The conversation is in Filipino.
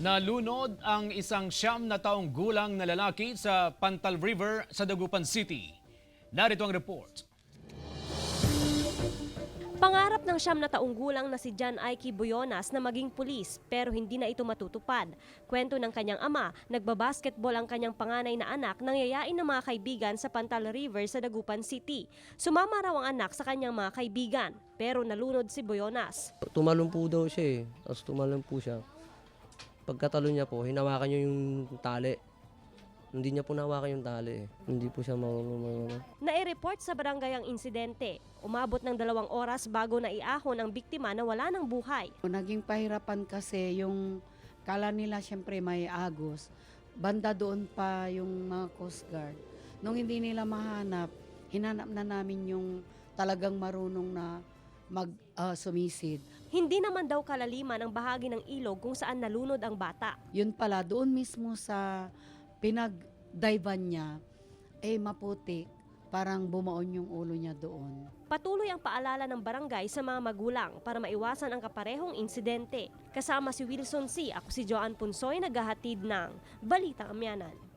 Nalunod ang isang 9 gulang na lalaki sa Pantal River sa Dagupan City. Narito ang report. Pangarap ng 9 gulang na si John Aiki Boyonas na maging pulis pero hindi na ito matutupad. Kwento ng kanyang ama, nagbabasketball ang kanyang panganay na anak nang yayain ng mga kaibigan sa Pantal River sa Dagupan City. Sumama raw ang anak sa kanyang mga kaibigan pero nalunod si Boyonas. Tumalon po daw siya tapos tumalon po siya. Pagkatalo niya po, hinawakan niya yung tali. Hindi niya po nahawakan yung tali Hindi po siya Nai-report sa barangay ang insidente. Umabot ng 2 oras bago naiahon ang biktima na wala ng buhay. Naging pahirapan kasi yung kala nila siyempre may agos. Banda doon pa yung mga Coast Guard. Nung hindi nila mahanap, hinanap na namin yung talagang marunong na sumisid. Hindi naman daw kalaliman ang bahagi ng ilog kung saan nalunod ang bata. Yun pala, doon mismo sa pinag-divean niya, maputik. Parang bumaon yung ulo niya doon. Patuloy ang paalala ng barangay sa mga magulang para maiwasan ang kaparehong insidente. Kasama si Wilson C. Ako si Joanne Punsoy, naghahatid ng Balitang Amyanan.